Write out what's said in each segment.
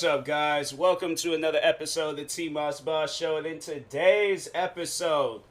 What's up, guys? Welcome to another episode of the TMossBoss Show. And in today's episode,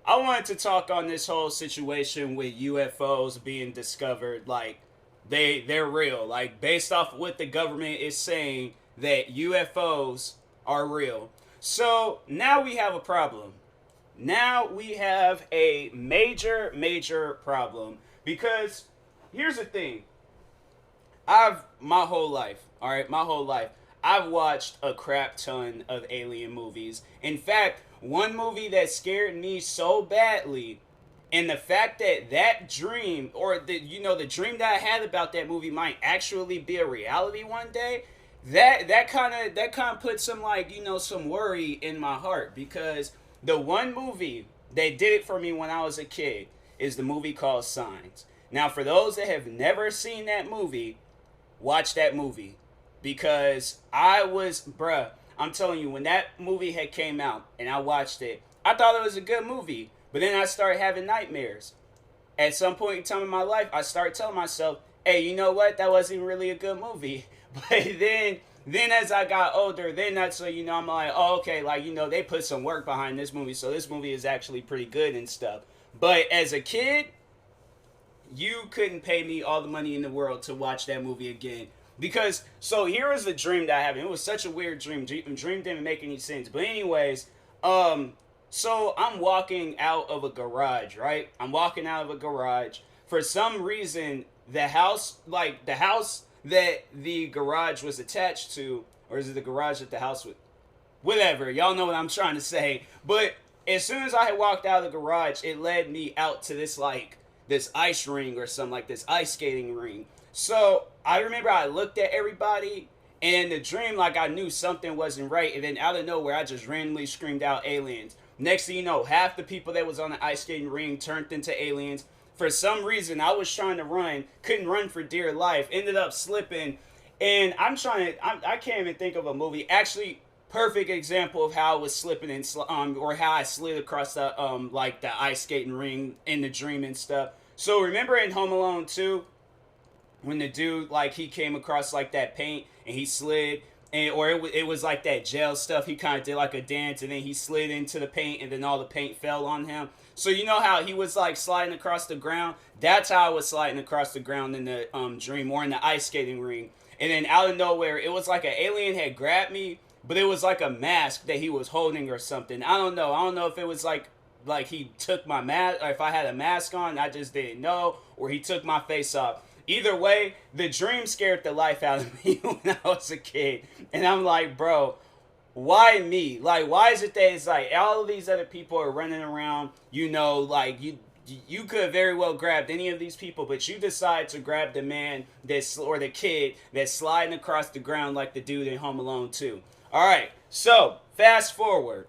I wanted to talk on this whole situation with UFOs being discovered. Like, they're real. Like, based off of what the government is saying, that UFOs are real. So, now we have a problem. Now we have a major problem. Because, here's the thing. My whole life, I've watched a crap ton of alien movies. In fact, one movie that scared me so badly, and the fact that that dream, or the dream that I had about that movie might actually be a reality one day, that kind of put some some worry in my heart, because the one movie that did it for me when I was a kid is the movie called Signs. Now, for those that have never seen that movie, watch that movie, because I'm telling you, when that movie had came out and I watched it, I thought it was a good movie, but then I started having nightmares. At some point in time in my life, I started telling myself, hey, you know what, that wasn't really a good movie. But then as I got older, then that's when, I'm like, oh, okay, they put some work behind this movie, so this movie is actually pretty good and stuff. But as a kid, you couldn't pay me all the money in the world to watch that movie again. Because, so here was the dream that I had. It was such a weird dream. The dream didn't make any sense. But anyways, so I'm walking out of a garage, right? I'm walking out of a garage. For some reason, the house that the garage was attached to, or is it the garage that the house was, whatever, y'all know what I'm trying to say. But as soon as I had walked out of the garage, it led me out to this ice ring or something, like this ice skating ring. So I remember I looked at everybody, and in the dream, I knew something wasn't right, and then out of nowhere, I just randomly screamed out aliens. Next thing you know, half the people that was on the ice skating ring turned into aliens. For some reason, I was trying to run, couldn't run for dear life, ended up slipping, and I can't even think of a movie. Actually, perfect example of how I was slipping and or how I slid across the the ice skating ring in the dream and stuff. So remember in Home Alone 2, when the dude he came across that paint and he slid, or it was like that gel stuff. He kind of did a dance, and then he slid into the paint, and then all the paint fell on him. So you know how he was sliding across the ground? That's how I was sliding across the ground in the dream, or in the ice skating ring. And then out of nowhere, it was like an alien had grabbed me, but it was like a mask that he was holding or something. I don't know if it was like he took my mask, or if I had a mask on, I just didn't know, or he took my face off. Either way, the dream scared the life out of me when I was a kid. And I'm like, bro, why me? Why is it that it's all of these other people are running around, you could have very well grabbed any of these people, but you decide to grab the man or the kid that's sliding across the ground like the dude in Home Alone 2. Alright, so, fast forward.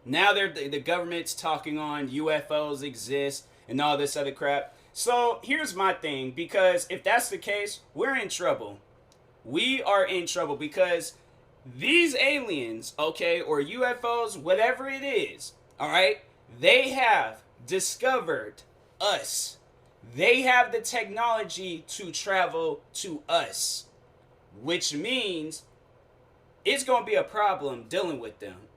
Now the government's talking on UFOs exist and all this other crap. So here's my thing, because if that's the case, we're in trouble. We are in trouble, because these aliens, okay, or UFOs, whatever it is, alright, they have discovered us. They have the technology to travel to us, which means it's going to be a problem dealing with them.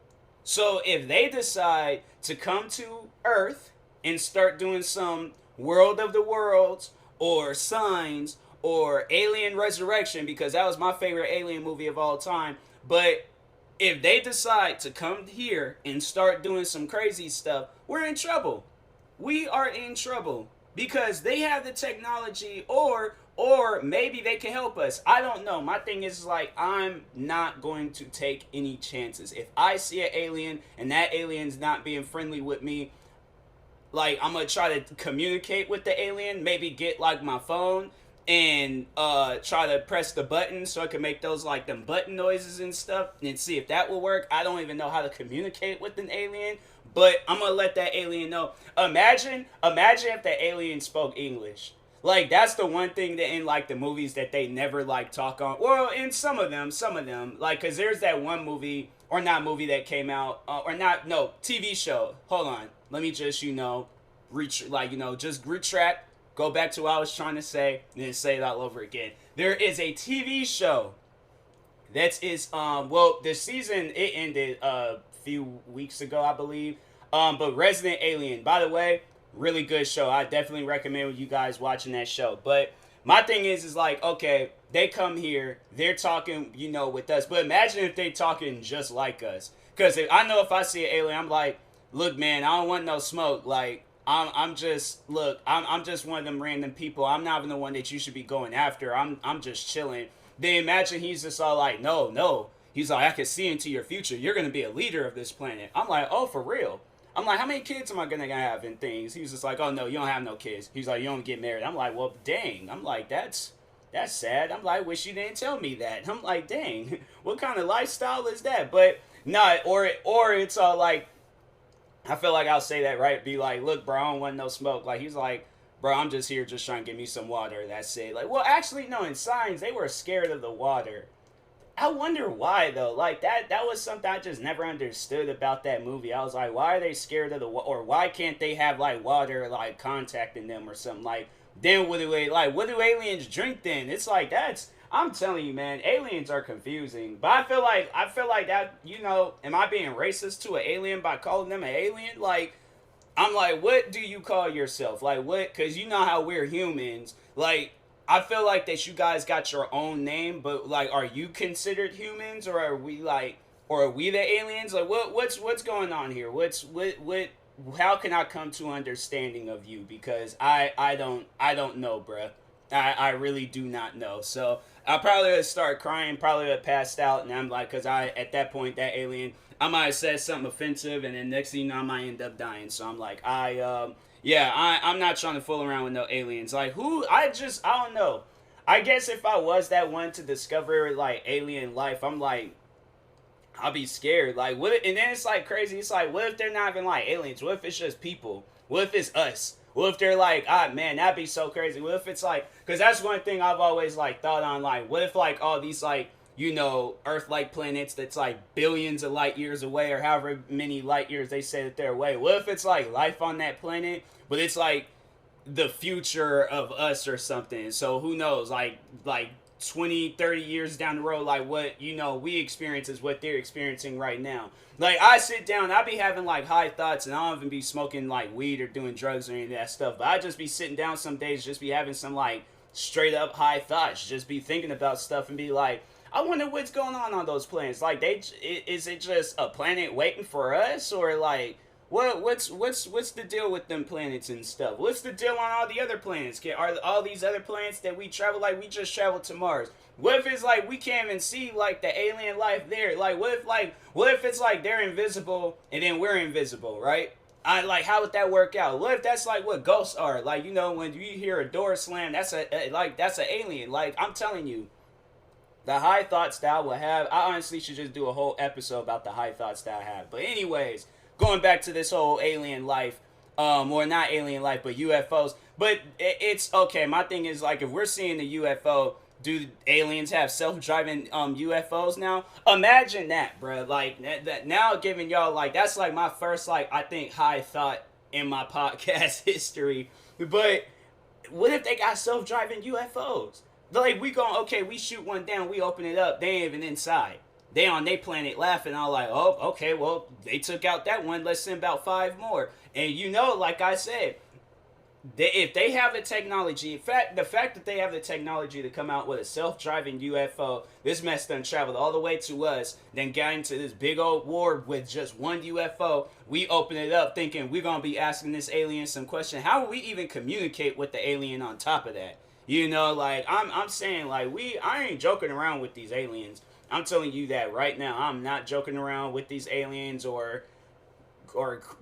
So if they decide to come to Earth and start doing some World of the Worlds, or Signs, or Alien Resurrection, because that was my favorite alien movie of all time, but if they decide to come here and start doing some crazy stuff, we're in trouble. We are in trouble, because they have the technology, or maybe they can help us. I don't know. My thing is I'm not going to take any chances. If I see an alien and that alien's not being friendly with me, I'm gonna try to communicate with the alien, maybe get my phone and try to press the button so I can make those them button noises and stuff, and see if that will work. I don't even know how to communicate with an alien, but I'm gonna let that alien know. Imagine if the alien spoke English. That's the one thing that in the movies that they never talk on. Well, in some of them, cause there's that one movie, or not movie, that came out, TV show. Hold on, let me just just retract, go back to what I was trying to say, and then say it all over again. There is a TV show That's is well, the season it ended a few weeks ago, I believe. But Resident Alien, by the way, really good show. I definitely recommend you guys watching that show. But my thing is like, okay, they come here, they're talking, with us. But imagine if they talking just like us. Because I know if I see an alien, I'm like, look, man, I don't want no smoke. Like, I'm just look, I'm just one of them random people. I'm not even the one that you should be going after. I'm just chilling. Then imagine he's just all like, no, no. He's like, I can see into your future. You're gonna be a leader of this planet. I'm like, oh, for real. I'm like, how many kids am I gonna have and things? He was just like, oh no, you don't have no kids. He's like, you don't get married. I'm like, well, dang. I'm like, that's sad. I'm like, wish you didn't tell me that. I'm like, dang, what kind of lifestyle is that? But not, or it's all like, I feel like I'll say that, right? Be like, look, bro, I don't want no smoke. Like, he's like, bro, I'm just here just trying to get me some water. That's it. Like, well, actually, no, in Signs, they were scared of the water. I wonder why, though. Like, that was something I just never understood about that movie. I was like, why are they scared of the water? Or why can't they have, like, water, like, contacting them or something? Like, then what do aliens drink then? It's like, I'm telling you, man, aliens are confusing. But I feel like that, am I being racist to an alien by calling them an alien? Like, I'm like, what do you call yourself? Like, what? Because you know how we're humans. Like, I feel like that you guys got your own name, but like, are you considered humans, or are we the aliens? Like, what's going on here? What? How can I come to understanding of you? Because I don't know, bruh. I really do not know. So I probably would start crying, probably would have passed out, and I'm like, because at that point, that alien, I might have said something offensive, and then next thing you know, I might end up dying. So I'm like, I'm not trying to fool around with no aliens. Like, I don't know. I guess if I was that one to discover, like, alien life, I'm like, I'll be scared. Like, what? And then it's like crazy. It's like, what if they're not even like aliens? What if it's just people? What if it's us? What if they're like, man, that'd be so crazy. What if it's like, because that's one thing I've always like thought on. Like, what if like all these like, Earth-like planets that's like billions of light years away, or however many light years they say that they're away. What if it's like life on that planet, but it's like the future of us or something? So who knows? Like 20, 30 years down the road, like what we experience is what they're experiencing right now. Like, I sit down, I be having like high thoughts, and I don't even be smoking like weed or doing drugs or any of that stuff, but I just be sitting down some days, just be having some like straight up high thoughts, just be thinking about stuff and be like, I wonder what's going on those planets. Like, is it just a planet waiting for us, or like what's the deal with them planets and stuff? What's the deal on all the other planets? Are all these other planets that we travel, like we just traveled to Mars? What if it's like we can't even see like the alien life there? Like, what if it's like they're invisible and then we're invisible, right? I like, how would that work out? What if that's like what ghosts are? Like, when you hear a door slam, that's that's an alien. Like, I'm telling you, the high thoughts that I will have. I honestly should just do a whole episode about the high thoughts that I have. But anyways, going back to this whole alien life, or not alien life, but UFOs. But it's okay. My thing is, like, if we're seeing the UFO, do aliens have self-driving UFOs now? Imagine that, bro. Like, that now giving y'all, like, that's like my first, like, I think high thought in my podcast history. But what if they got self-driving UFOs? Like, we shoot one down, we open it up, they ain't even inside. They on their planet laughing, all like, oh, okay, well, they took out that one, let's send about 5 more. And like I said, if they have the technology, the fact that they have the technology to come out with a self-driving UFO, this mess done traveled all the way to us, then got into this big old war with just one UFO. We open it up thinking we're going to be asking this alien some question. How will we even communicate with the alien on top of that? Like, I'm saying, like, I ain't joking around with these aliens. I'm telling you that right now. I'm not joking around with these aliens or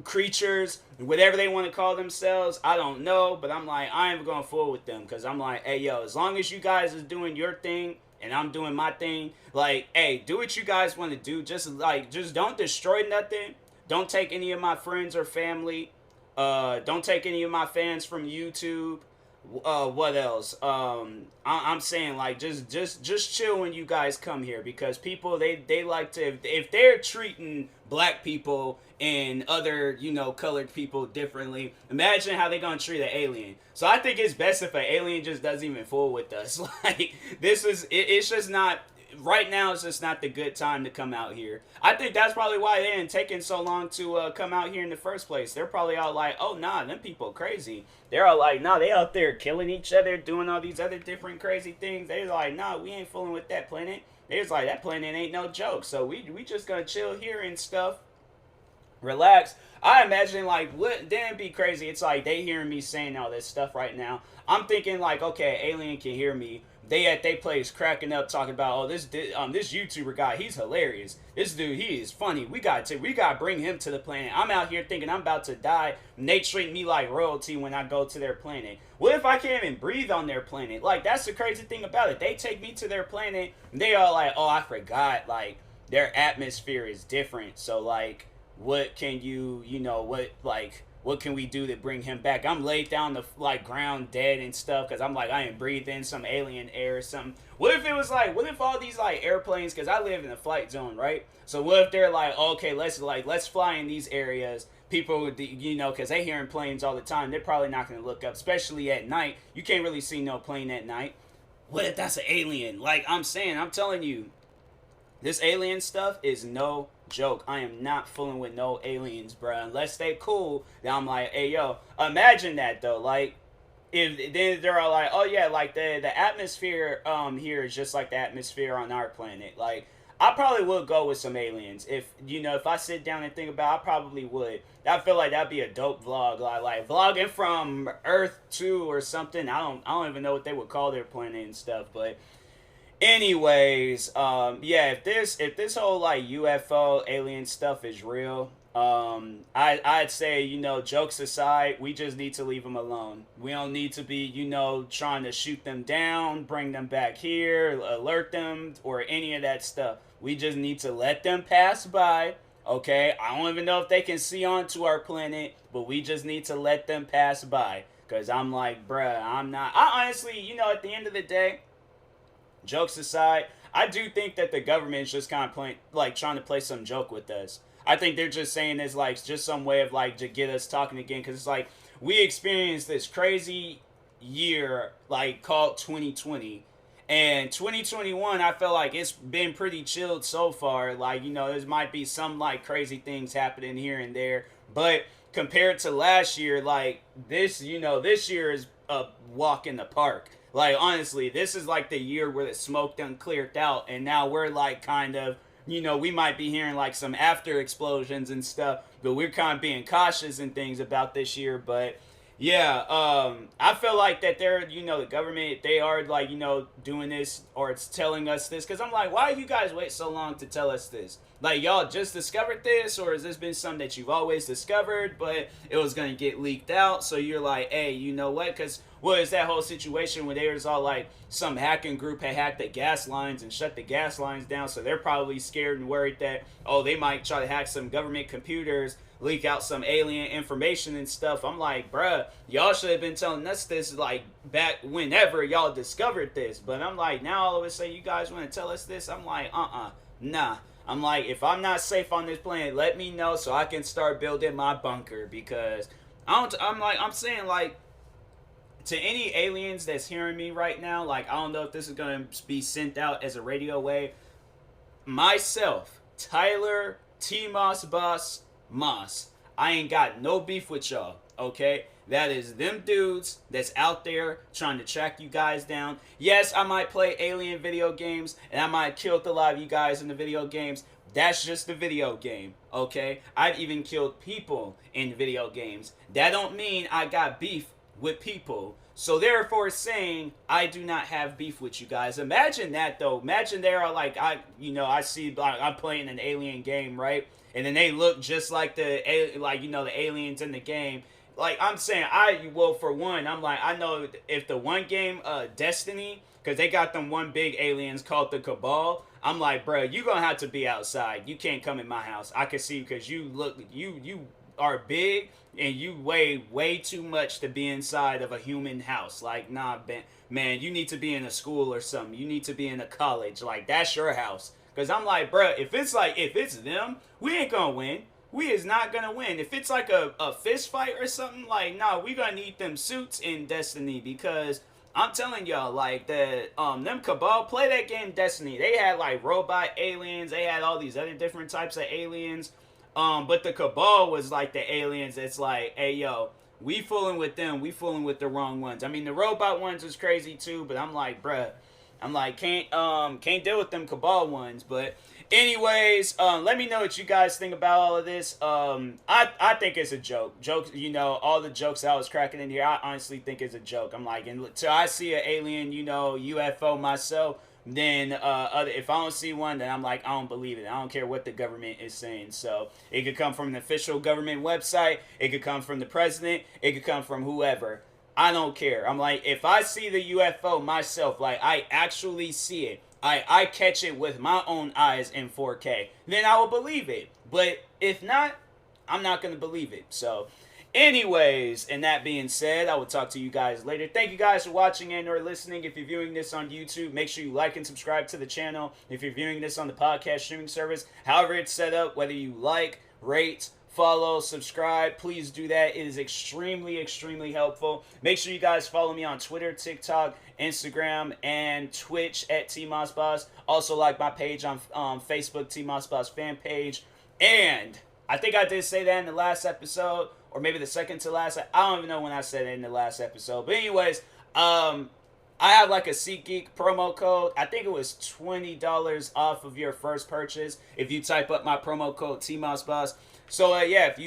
creatures, whatever they want to call themselves. I don't know, but I'm like, I ain't gonna fool with them, because I'm like, hey, yo, as long as you guys is doing your thing and I'm doing my thing, like, hey, do what you guys want to do. Just don't destroy nothing. Don't take any of my friends or family. Don't take any of my fans from YouTube. What else? I'm saying, like, just chill when you guys come here, because people, they like to, if they're treating black people and other colored people differently, imagine how they gonna treat an alien. So I think it's best if an alien just doesn't even fool with us. Like, it's just not, right now is just not the good time to come out here. I think that's probably why they didn't taking so long to come out here in the first place. They're probably all like, oh nah, them people crazy. They're all like, nah, they out there killing each other, doing all these other different crazy things. They're like, nah, we ain't fooling with that planet. They're just like, that planet ain't no joke. So we just gonna chill here and stuff. Relax. I imagine like what then be crazy. It's like they hearing me saying all this stuff right now. I'm thinking like, okay, alien can hear me. They at they place cracking up talking about, oh, this YouTuber guy, he's hilarious. This dude, he is funny. We got to bring him to the planet. I'm out here thinking I'm about to die, and they treat me like royalty when I go to their planet. What if I can't even breathe on their planet? Like, that's the crazy thing about it. They take me to their planet, and they are like, oh, I forgot, like, their atmosphere is different. So like, what can what can we do to bring him back? I'm laid down the like ground dead and stuff because I'm like, I ain't breathing some alien air or something. What if it was like, what if all these like airplanes, because I live in a flight zone, right? So what if they're like, okay, let's fly in these areas. People would, because they hearing planes all the time. They're probably not going to look up, especially at night. You can't really see no plane at night. What if that's an alien? Like I'm telling you, this alien stuff is no joke. I am not fooling with no aliens, bro. Unless they cool, then I'm like, hey, yo, imagine that though. Like, if then they're all like, oh yeah, like the atmosphere here is just like the atmosphere on our planet. Like, I probably would go with some aliens. If I sit down and think about it, I probably would. I feel like that'd be a dope vlog, like vlogging from Earth 2 or something. I don't even know what they would call their planet and stuff, but anyways, yeah, if this whole like UFO alien stuff is real, I'd say, jokes aside, we just need to leave them alone. We don't need to be, trying to shoot them down, bring them back here, alert them, or any of that stuff. We just need to let them pass by. Okay, I don't even know if they can see onto our planet, but we just need to let them pass by. Cause I'm like, bruh, I honestly, at the end of the day, jokes aside, I do think that the government is just kind of trying to play some joke with us. I think they're just saying this like just some way of like to get us talking again, because it's like we experienced this crazy year like called 2020, and 2021 I feel like it's been pretty chilled so far. Like, there might be some like crazy things happening here and there, but compared to last year, like this year is a walk in the park. Like, honestly, this is like the year where the smoke done cleared out, and now we're like kind of, we might be hearing like some after explosions and stuff, but we're kind of being cautious and things about this year. But yeah, I feel like that they're, the government, they are like, doing this, or it's telling us this, because I'm like, why you guys wait so long to tell us this? Like, y'all just discovered this, or has this been something that you've always discovered, but it was going to get leaked out? So you're like, hey, you know what? Because what is that whole situation where they was all like, some hacking group had hacked the gas lines and shut the gas lines down, so they're probably scared and worried that, oh, they might try to hack some government computers, leak out some alien information and stuff. I'm like, bruh, y'all should have been telling us this like back whenever y'all discovered this. But I'm like, now all of a sudden you guys want to tell us this? I'm like, nah. I'm like, if I'm not safe on this planet, let me know so I can start building my bunker, because I'm saying like, to any aliens that's hearing me right now, like, I don't know if this is going to be sent out as a radio wave. Myself, Tyler, TMossBoss, Moss, I ain't got no beef with y'all, okay? That is them dudes that's out there trying to track you guys down. Yes, I might play alien video games, and I might kill a lot of you guys in the video games. That's just the video game, okay? I've even killed people in video games. That don't mean I got beef with people. So therefore saying I do not have beef with you guys. Imagine that though. Imagine they are like, I see I'm playing an alien game, right? And then they look just like the aliens in the game. Like, I'm saying, for one, I'm like, I know if the one game, Destiny, because they got them one big aliens called the Cabal, I'm like, bro, you gonna have to be outside. You can't come in my house. I can see you because you are big and you weigh way too much to be inside of a human house. Like, nah, man, you need to be in a school or something. You need to be in a college. Like, that's your house. Because I'm like, bro, if it's them, we ain't gonna win. We is not gonna win. If it's like a fist fight or something, like, nah, we gonna need them suits in Destiny, because I'm telling y'all, like them Cabal play that game Destiny. They had like robot aliens. They had all these other different types of aliens. But the Cabal was like the aliens. It's like, hey yo, we fooling with them. We fooling with the wrong ones. I mean, the robot ones was crazy too. But I'm like, bruh, I'm like, can't deal with them Cabal ones. But anyways, let me know what you guys think about all of this. I think it's a joke. Jokes, all the jokes I was cracking in here, I honestly think it's a joke. I'm like, until I see an alien, UFO myself, then if I don't see one, then I'm like, I don't believe it. I don't care what the government is saying. So it could come from an official government website. It could come from the president. It could come from whoever. I don't care. I'm like, if I see the UFO myself, like I actually see it, I catch it with my own eyes in 4K, then I will believe it. But if not, I'm not going to believe it. So anyways, and that being said, I will talk to you guys later. Thank you guys for watching and or listening. If you're viewing this on YouTube, make sure you like and subscribe to the channel. If you're viewing this on the podcast streaming service, however it's set up, whether you like, rate, follow, subscribe, please do that. It is extremely, extremely helpful. Make sure you guys follow me on Twitter, TikTok, Instagram, and Twitch at TMossBoss. Also like my page on Facebook, TMossBoss fan page. And I think I did say that in the last episode, or maybe the second to last. I don't even know when I said it in the last episode. But anyways, I have like a SeatGeek promo code. I think it was $20 off of your first purchase if you type up my promo code TMossBoss. So yeah, if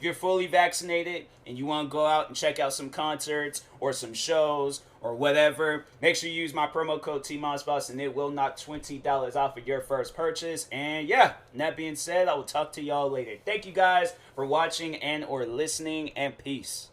you're fully vaccinated and you want to go out and check out some concerts or some shows or whatever, make sure you use my promo code TMossBoss and it will knock $20 off of your first purchase. And yeah, and that being said, I will talk to y'all later. Thank you guys for watching and or listening, and peace.